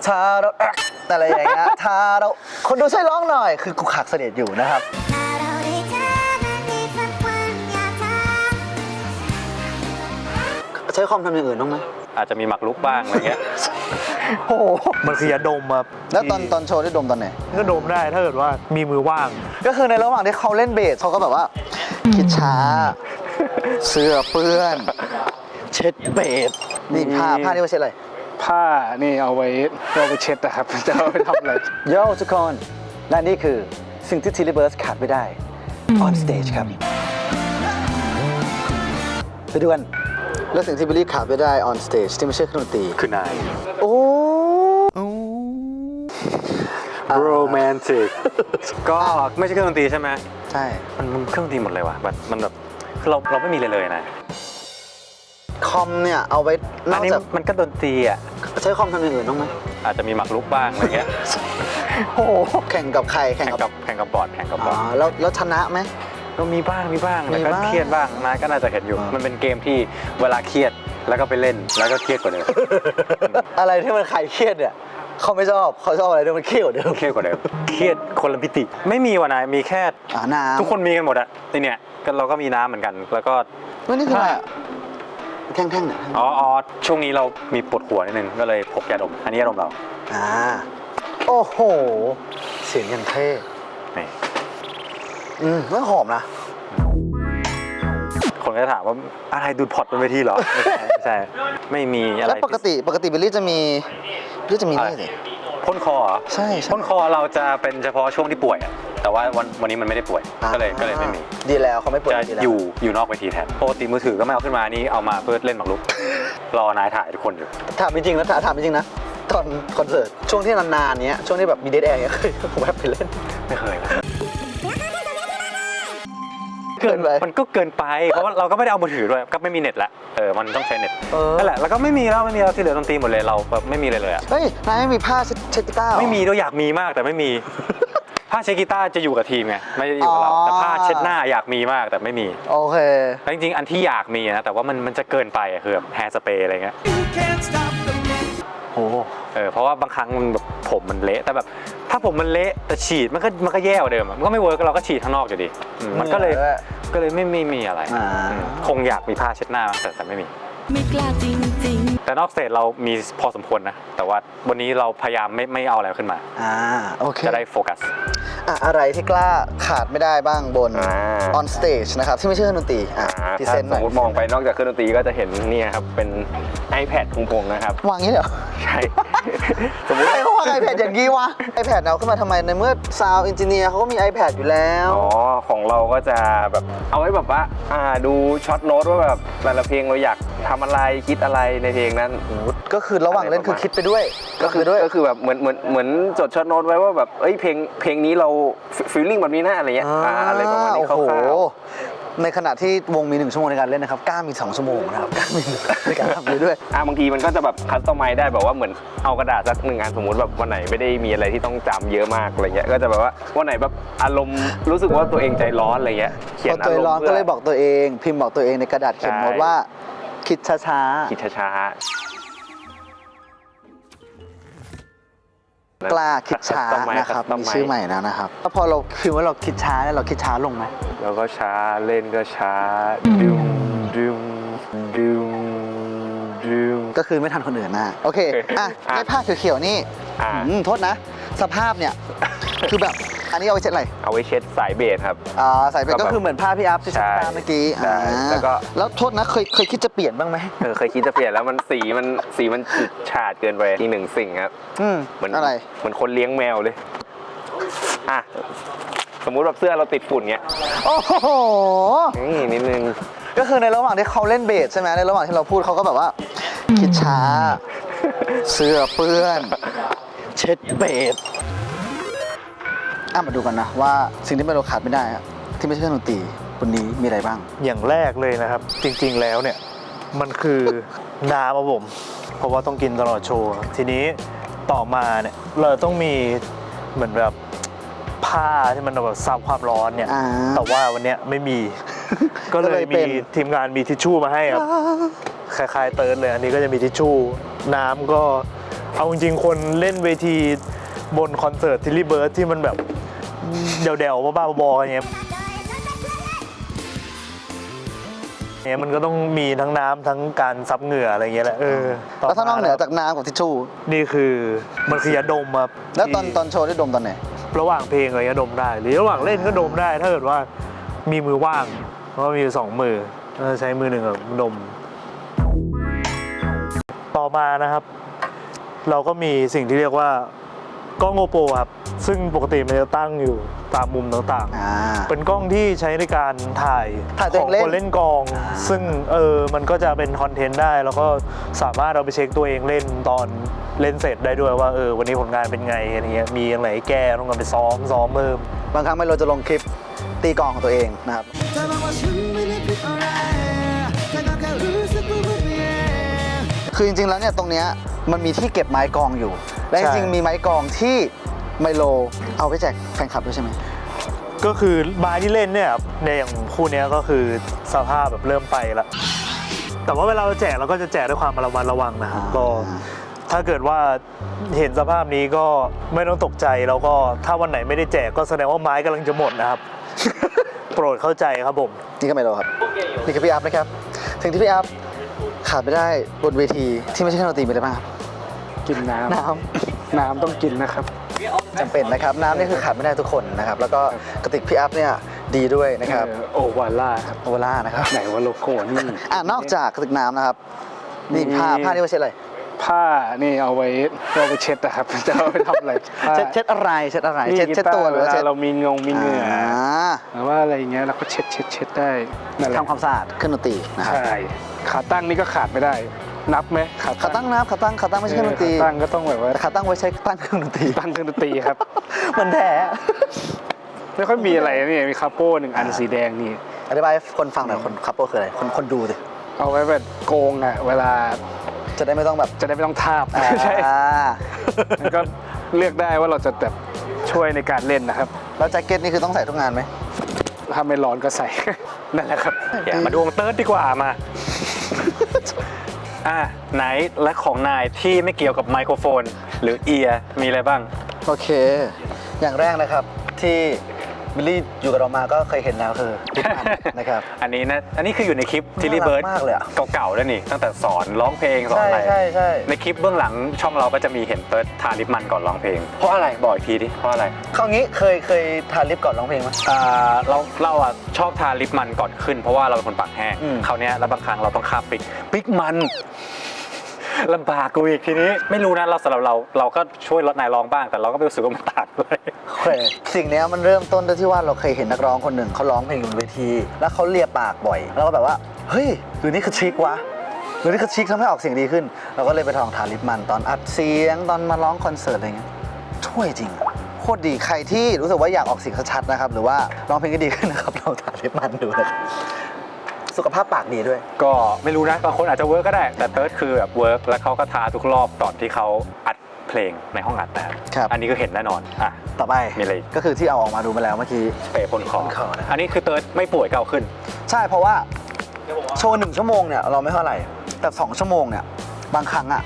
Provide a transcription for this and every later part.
ถ้าเราอะไรอย่างเงี้ยถ้าเราคนดูช่วยร้องหน่อยคือกูขักเสด็จอยู่นะครับใช้คอมทำอย่างอื่นบ้างไหมอาจจะมีหมักลุกบ้างอะไรเงี้ย โอ้โหมันคือยาดมครับ แล้วตอนโชว์ได้ดมตอนไหน ก็ดมได้ถ้าเกิดว่ามีมือว่าง ก็คือในระหว่างที่เขาเล่นเบสเขาก็แบบว่าคิดช้าเสื้อเปื้อนเช็ดเบสนี่ผ้านี่ว่าเช็ดอะไร ผ้านี่เอาไว้เช็ดนะครับ จะเอาไปทำอะไร โย่ทุกคนและนี่คือสิ่งที่ทีลิเบิร์สขาดไม่ได้ on stage ครับไปดูกันแล้วสิ่งที่บิลลี่ขาดไม่ได้ on stage ที่ไม่ใช่เครื่องดนตรี คือนาย โอ้ romantic ก็ไม่ใช่เครื่องดนตรีใช่ไหม ใช่ มันเครื่องดนตรีหมดเลยว่ะมันแบบคือเราไม่มีเลยนะ คอมเนี่ยเอาไว้น อั อน ก นี้ จาก มันก็ดนตรีอ่ะ ใช้คอมทำอย่างอื่นบ้างไหม อาจจะมีหมักลุกบ้างอะไรเงี้ย โอ้โหแข่งกับใครแข่ง แข่ง กับ กับบอร์ดแข่งกับบอร์ด แล้วชนะไหม ก็มีบ้างแต่ก็ มีบ้าง เครียดบ้างนายก็น่าจะเห็นอยู่ มันเป็นเกมที่เวลาเครียดแล้วก็ไปเล่นแล้วก็เครียดกว่าเดิม อะไรที่มันใครเครียดเนี่ยเขาไม่ชอบเขาชอบอะไรที่มันเครียดกว่าเดิม เครียดกว่าเดิมเครียดคนละมิติไม่มีว่ะนายมีแค่ น้ำ ทุกคนมีกันหมดอะเนี่ยก็เราก็มีน้ำเหมือนกัน แล้วก็ นี่คืออะไรอะแท่งๆเนี่ย อ๋อช่วงนี้เรามีปวดหัวนิดนึงก็เลยพกยาดมอันนี้ยาดมเรา โอ้โหเสียงยังเท่ นี่ มันหอมนะ คนก็ถามว่าอะไรดูดพอร์ตบนเวทีเหรอไม่ใช่ไม่มีอะไร แล้วปกติบิลลี่จะมีนี่สิ พ่นคอเหรอ ใช่ พ่นคอเราจะเป็นเฉพาะช่วงที่ป่วยอะแต่ว่าวันนี้มันไม่ได้ป่วยก็เลยไม่มี ดีแล้วเขาไม่ปวด จะ ดีแล้ว อยู่นอกเวทีแทนปกติมือถือก็ไม่เอาขึ้นมานี่เอามาเพื่อเล่นหมากรุกรอนายถ่ายทุกคนอยู่ ถามจริงๆนะถามจริงๆนะตอนคอนเสิร์ตช่วงที่นานๆเนี้ยช่วงที่แบบมีเดทแอร์เนี้ยเคยผมแอบไปเล่น ไม่เคยนะ เกินไป มันก็เกินไปเพราะว่าเราก็ไม่ได้เอามือถือด้วยก็ไม่มีเน็ตละมันต้องใช้เน็ต อ นั่นแหละแล้วก็ไม่มีแล้วที่เหลือดนตรีหมดเลยเราแบบไม่มีเลยอะ เฮ้ยนายไม่มีผ้าเช็ดกีตาร์เหรอ ไม่มีด้วยอยากมีมากแต่ไม่มี ผ้าเช็ดกีตาร์จะอยู่กับทีมไงไม่ได้อยู่กับเราแต่ผ้าเช็ดหน้าอยากมีมากแต่ไม่มี โอเค แล้วจริงๆอันที่อยากมีนะแต่ว่ามันจะเกินไปอะคือแบบแฮร์สเปรย์อะไรเงี้ย โอ้ เพราะว่าบางครั้งมันแบบผมมันเละแต่แบบถ้าผมมันเละแต่ฉีดมันก็แย่กว่าเดิมอะมันก็ไม่เวิร์กเราก็ฉีดข้างนอกอยู่ดีมันก็เลยไม่มีอะไรคงอยากมีผ้าเช็ดหน้าแต่ไม่มีไม่กล้าจริงๆแต่นอกสเตจเรามีพอสมควรนะแต่ว่าวันนี้เราพยายามไม่เอาอะไรขึ้นมา โอเค จะได้โฟกัส อะไรที่กล้าขาดไม่ได้บ้างบน on stage นะครับที่ไม่ใช่เครื่องดนตรีพรี ถ้า เซนต์ห ส น่ ม อย มติมองไปนอกจากเครื่องดนตรีก็จะเห็นเนี่ยครับเป็น iPad ของผมนะครับ วางงี้เหรอ ใช่ สมมติ ใครเขาวาง iPad อย่างงี้วะ iPad เอาขึ้นมาทำไมในเมื่อ Sound Engineer เขาก็มี iPad อยู่แล้ว อ๋อของเราก็จะแบบเอาไว้แบบว่าดูช็อตโน้ตว่าแบบแต่ละเพลงเราอยากทำอะไรคิดอะไรในเพลงนั้น ก็คือระหว่างเล่นคือคิดไปด้วยก็คือแบบแบบเหมือนจดช็อตโน้ตไว้ว่าแบบเพลงนี้เราฟีลลิ่งแบบนี้นะอะไรเงี้ยอะไรประมาณนี้คร่าวๆ ในขณะที่วงมี1 ชั่วโมงในการเล่นนะครับก้ามี2 ชั่วโมงนะครับก้ามีในการทำด้วย บางทีมันก็จะแบบคัสตอมไมซ์ได้แบบว่าเหมือนเอากระดาษสัก1 อันสมมติแบบวันไหนไม่ได้มีอะไรที่ต้องจำเยอะมากอะไรเงี้ยก็จะแบบว่าวันไหนแบบอารมณ์รู้สึกว่าตัวเองใจร้อนอะไรเงี้ยเขียน พอตัวร้อนก็เลยบอกตัวเองพิมพ์บอกตัวเองในกระดาษเขียนโน้ตว่าคิดช้า คิดช้าๆ กล้าคิดช้านะครับมีชื่อใหม่แล้วนะครับแล้วพอเราพิมพ์ว่าเราคิดช้าเนี่ยเราคิดช้าลงไหม แล้วก็ช้าเล่นก็ช้าดึมดึมดึมดึม ก็คือไม่ทันคนอื่นนะโอเคให้ผ้าเขียวๆนี่โทษนะสภาพเนี่ยคือแบบอันนี้เอาไว้เช็ดอะไร เอาไว้เช็ดสายเบสครับ ใส่ไปก็คือเหมือนผ้าพี่อัพที่ใช้เมื่อกี้แล้วโทษนะเคยคิดจะเปลี่ยนบ้างไหม เคยคิดจะเปลี่ยนแล้วมันสีมันจุดฉาดเกินไปอีก1 สิ่งครับเหมือนอะไรเหมือนคนเลี้ยงแมวเลยสมมุติแบบเสื้อเราติดฝุ่นเงี้ย โอ้โห นี่นิดนึง ก็คือในระหว่างที่เขาเล่นเบสใช่ไหมในระหว่างที่เราพูดเขาก็แบบว่าคิดช้าเสื้อเปื้อนเช็ดเบสมาดูกันนะว่าสิ่งที่เราขาดไม่ได้ที่ไม่ใช่เครื่องดนตรีวันนี้มีอะไรบ้าง อย่างแรกเลยนะครับ จริงๆแล้วเนี่ยมันคือน้ำครับผมเพราะว่าต้องกินตลอดโชว์ทีนี้ต่อมาเนี่ยเราต้องมีเหมือนแบบผ้าที่มันแบบซับความร้อนเนี่ยแต่ว่าวันเนี้ยไม่มี ก็เลยมีทีมงานมีทิชชู่มาให้ครับคล้ายๆเติร์ดเลยอันนี้ก็จะมีทิชชู่น้ำก็ เอาจริงๆคนเล่นเวทีบนคอนเสิร์ตทิลลี่เบิร์ดที่มันแบบเดี่ยวๆบ้าๆบอๆอย่างเงี้ยมันก็ต้องมีทั้งน้ำทั้งการซับเหงื่ออะไรเงี้ยแหละแล้วถ้านอกเหนือจากน้ำกับทิชชู่ นี่คือมันคือยาดมครับ แล้วตอนโชว์ได้ดมตอนไหน ระหว่างเพลงอะไรก็ดมได้ หรือระหว่างเล่นก็ดมได้ ถ้าเกิดว่ามีมือว่างเพราะมี2 มือใช้มือหนึ่งแบบดม ต่อมานะครับ เราก็มีสิ่งที่เรียกว่ากล้องโกโปรครับซึ่งปกติมันจะตั้งอยู่ตามมุมต่างๆเป็นกล้องที่ใช้ในการถ่ายของคนเล่นกลองซึ่งมันก็จะเป็นคอนเทนต์ได้ แล้วก็สามารถเอาไปเช็คตัวเองเล่นตอนเล่นเสร็จได้ด้วยว่าวันนี้ผลงานเป็นไงอะไรเงี้ยมีอย่างไรแก้ต้องการไปซ้อมเพิ่ม บางครั้งไม่เราจะลงคลิปตีกลองของตัวเองนะครับคือจริงๆแล้วเนี่ยตรงเนี้ยมันมีที่เก็บไม้กลองอยู่และจริงๆมีไม้กลองที่ไมโลเอาไปแจกแฟนคลับด้วยใช่ไหม ก็คือไม้ที่เล่นเนี่ยครับในอย่างคู่นี้ก็คือสภาพแบบเริ่มไปแล้วแต่ว่าเวลาเราแจกเราก็จะแจกด้วยความระมัดระวังนะครับก็ถ้าเกิดว่าเห็นสภาพนี้ก็ไม่ต้องตกใจแล้วก็ถ้าวันไหนไม่ได้แจกก็แสดงว่าไม้กำลังจะหมดนะครับ โปรดเข้าใจครับผม นี่ก็ไมโลครับนี่คือพี่อัพนะครับสิ่งที่พี่อัพขาดไม่ได้บนเวทีที่ไม่ใช่เครื่องดนตรีมีอะไรบ้างครับ กินน้ำต้องกินนะครับ จำเป็นนะครับน้ำนี่คือขาดไม่ได้ทุกคนนะครับแล้วก็กระติกพี่อัพเนี่ยดีด้วยนะครับ โอวาล่าครับ โอวาล่านะครับ ไหนว่าโลโก้นี่ นอกจากกระติกน้ำนะครับนี่ผ้านี่ว่าเช็ดอะไร ผ้านี่เอาไว้เช็ดนะครับ จะเอาไปทำอะไรผ้า เช็ดอะไรเช็ดอะไร นี่ เช็ดตัวหรือว่าเช็ด เรามีเหงื่อหรือว่าอะไรอย่างเงี้ยเราก็เช็ดได้นั่นแหละ ทำความสะอาดเครื่องดนตรีนะครับ ใช่ขาตั้งนี่ก็ขาดไม่ได้ นับไหม ขาตั้งน้ำขาตั้งไม่ใช่เครื่องดนตรี ขาตั้งก็ต้องแบบว่า ขาตั้งไว้ใช้ตั้งเครื่องดนตรี ตั้งเครื่องดนตรีครับ เหมือนแท้ ไม่ค่อยมีอะไรนี่มีคาโป้1 อันสีแดงนี่ อธิบายให้คนฟังหน่อยคนคัพเปิลคืออะไรคนดูสิ เอาไว้แบบโกงอ่ะเวลา จะได้ไม่ต้องแบบ จะได้ไม่ต้องทาบใช่ มันก็เลือกได้ว่าเราจะแบบช่วยในการเล่นนะครับ แล้วแจ็คเก็ตนี่คือต้องใส่ทุกงานไหม ถ้าไม่ร้อนก็ใส่ นั่นแหละครับ อย่ามาดวงเติร์ดดีกว่ามา ไหนและของนายที่ไม่เกี่ยวกับไมโครโฟน หรือเอียร์มีอะไรบ้าง โอเค อย่างแรกนะครับที่บิลลี่อยู่กับเรามาก็เคยเห็นแล้วคือดิพันนะครับ อันนี้คืออยู่ในคลิปทิลลี่เบิร์ด น่ารักมากเลยอะ เก่าๆแล้วนี่ตั้งแต่สอนร้องเพลงสอน ใช่ อะไร ใช่ ในคลิปเบื้องหลังช่องเราก็จะมีเห็นเติร์ดทาลิปมันก่อนร้องเพลง เพราะอะไรบอกอีกทีดิเพราะอะไร คราวนี้เคยทาลิปก่อนร้องเพลงไหม เราอ่ะชอบทาลิปมันก่อนขึ้นเพราะว่าเราเป็นคนปากแห้ง อืม คราวเนี้ยแล้วบางครั้งเราต้องคาบปิกมันลำบากกูอีกทีนี้ไม่รู้นะสำหรับเราก็ช่วยลดนายร้องบ้างแต่เราก็ไม่รู้สึกว่ามันต่างเลย โอเคสิ่งเนี้ยมันเริ่มต้นด้วยที่ว่าเราเคยเห็นนักร้องคนหนึ่งเขาร้องเพลงอยู่บนเวที แล้วเขาเลียปากบ่อยแล้วก็แบบว่าเฮ้ยหรือนี่คือทริควะหรือนี่คือทริคทำให้ออกเสียงดีขึ้น เราก็เลยไปลองทาลิปมันตอนอัดเสียงตอนมาร้องคอนเสิร์ตอะไรเงี้ยช่วยจริงโคตรดีใครที่รู้สึกว่าอยากออกเสียงชัดๆนะครับหรือว่าร้องเพลงก็ดีขึ้นนะครับเราทาลิปมันดูนะครับสุขภาพปากดีด้วย ก็ไม่รู้นะบางคนอาจจะเวิร์กก็ได้แต่เติร์ดคือแบบเวิร์กแล้วเขาก็ทาทุกรอบตอนที่เขาอัดเพลงในห้องอัดนะครับ อันนี้ก็เห็นแน่นอนต่อไป มีอะไรอีก ก็คือที่เอาออกมาดูมาแล้วเมื่อกี้ สเปรย์พ่นคอ พ่นคอนะครับ อันนี้คือเติร์ดไม่ป่วยเก่าขึ้น ใช่เพราะว่าโชว์1 ชั่วโมงเนี่ยเราไม่เท่าไหร่แต่2 ชั่วโมงเนี่ยบางครั้งอ่ะ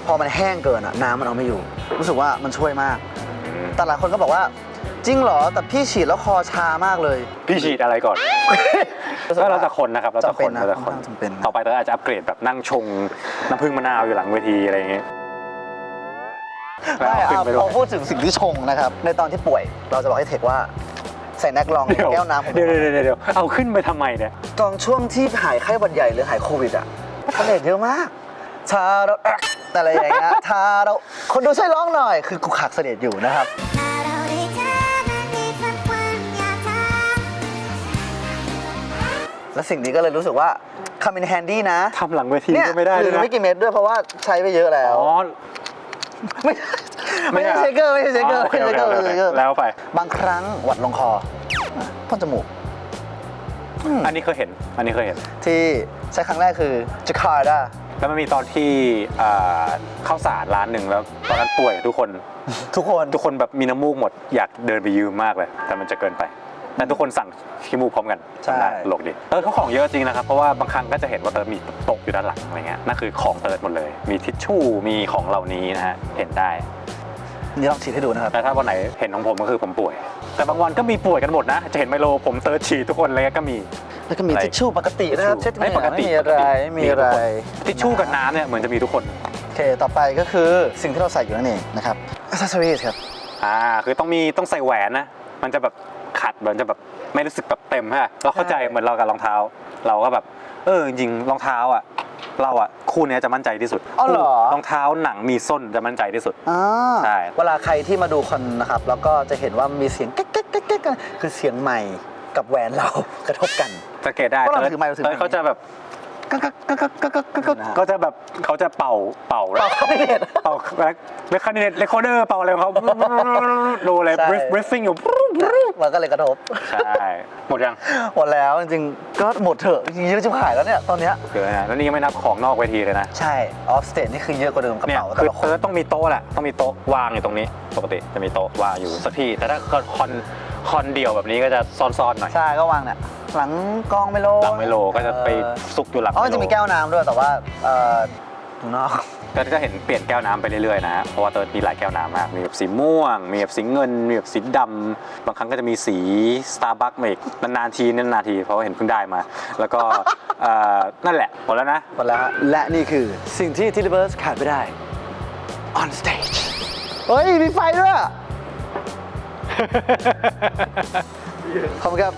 พอมันแห้งเกินอ่ะน้ำมันเอาไม่อยู่ รู้สึกว่ามันช่วยมากแต่หลายคนก็บอกว่าจริงเหรอแต่พี่ฉีดแล้วคอชามากเลย พี่ฉีดอะไรก่อน ก็เราจะคนนะครับเราจะคน จำเป็นนะ เราจะคน จำเป็นนะ ต่อไปเติร์ดอาจจะอัปเกรดแบบนั่งชงน้ำผึ้งมะนาวอยู่หลังเวทีอะไรอย่างเงี้ย ได้ ขึ้นไปด้ พ ว อย พูดถึงสิ่งที่ชงนะครับในตอนที่ป่วยเราจะบอกให้เทคว่าใส่แน็กลองแก้วน้ำผม เดี๋ยวเอาขึ้นไปทำไมเนี่ย ตอนช่วงที่หายไข้หวัดใหญ่หรือหายโควิดอ่ะเสน่ห์เยอะมากชาเราอะไรอย่างเงี้ยทาเราคนดูช่วยร้องหน่อยคือกูขักเสน่ห์อยู่นะครับและสิ่งนี้ก็เลยรู้สึกว่าคำเป็นแฮนดี้นะ ทำหลังเวที เนี่ย ก็ไม่ได้ ห ด้ รื วยนะ ไม่กี่เม็ดด้วยเพราะว่าใช้ไปเยอะแล้ว อ๋อ ไม่ใช่เชคเกอร์ไม่ใช่เชคเกอร์ โอเค ไม่ใช่เชคเกอร์ไม่ใช่เชคเกอร์ แล้วไป บางครั้งหวัดลงคอพ่นจมูก อันนี้เคยเห็นที่ใช้ครั้งแรกคือจาการ์ตา แล้วมันมีตอนที่เข้าสารร้านหนึ่งแล้วตอนนั้นป่วยทุกคนแบบมีน้ำมูกหมดอยากเดินไปยืมมากเลยแต่มันจะเกินไป แต่ทุกคนสั่งขี้มูกพร้อมกัน ใช่ ได้ตลกดีเติร์ดเขาของเยอะจริงนะครับเพราะว่าบางครั้งก็จะเห็นว่าเติร์ดมีตกอยู่ด้านหลังอะไรเงี้ยนั่นคือของเติร์ดหมดเลยมีทิชชู่มีของเหล่านี้นะฮะเห็นได้ นี่ลองฉีดให้ดูนะครับ แต่ถ้าวันไหนเห็นของผมก็คือผมป่วย แต่บางวันก็มีป่วยกันหมดนะจะเห็นไมโลผมเติร์ดฉีดทุกคนเลยก็มี แล้วก็มี อะไร ทิชชู่ปกตินะครับเช็ด ไม่ปกติ ไม่มีอะไรไม่มีอะไร ทิชชู่กับน้ำเนี่ยเหมือนจะมีทุกคน โอเคต่อไปก็คือสิ่งที่เราใส่อยู่นั่นเองนะครับ accessories ครับ คือต้องใส่แหวนนะมันจะแบบขัดมันจะแบบไม่รู้สึกแบบเต็มฮะเราเข้าใจเหมือนเรากับรองเท้า เราก็แบบจริงๆรองเท้าอ่ะเราอ่ะคู่เนี้ยจะมั่นใจที่สุด อ๋อเหรอ รองเท้าหนังมีส้นจะมั่นใจที่สุด อ่า ใช่ เวลาใครที่มาดูคอนนะครับแล้วก็จะเห็นว่ามีเสียงแก๊กแก๊กแก๊กแก๊กคือเสียงใหม่กับแหวนเรา กระทบกัน สังเกตได้ เพราะเราถือไมค์เราถือไมค์ เขาจะแบบก็จะแบบเขาจะเป่า เป่าเข้าไปเห็น เป่าเลคาเนตเลคอเดอร์เป่าอะไรของเขาดูเลย ใช่ briefing อยู่ มันก็เลยกระทบ ใช่หมดยัง หมดแล้วจริงๆก็หมดเถอะจริงๆเยอะจะขายแล้วเนี่ยตอนเนี้ย เยอะนะแล้วนี่ยังไม่นับของนอกเวทีเลยนะ ใช่ออฟสเตจนี่คือเยอะกว่าเดิมกระ เนี่ย เป๋าแต่ คือ ละค เอน ต้องมีโต๊ะแหละต้องมีโต๊ะวางอยู่ตรงนี้ปกติจะมีโต๊ะวางอยู่สักที่แต่ถ้าคอนเดียวแบบนี้ก็จะซ่อนๆหน่อย ใช่ก็วางเนี่ยหลังกองไมโล หลังไมโลก็จะไปซุกอยู่หลัง อ๋อมันจะมีแก้วน้ำด้วยแต่ว่าถุงนอก ก็เห็นเปลี่ยนแก้วน้ำไปเรื่อยๆนะฮะเพราะว่าเติร์ดมีหลายแก้วน้ำมากมีแบบสีม่วงมีแบบสีเงินมีแบบสีดำบางครั้งก็จะมีสี Starbucks มาอีกนานๆทีเพราะว่าเห็นเพิ่งได้มา แล้วก็นั่นแหละหมดแล้วนะ หมดแล้วฮะและนี่คือสิ่งที่ทิลเบิร์สขาดไม่ได้ on stage เฮ้ย มีไฟด้วย ขอบคุณครับ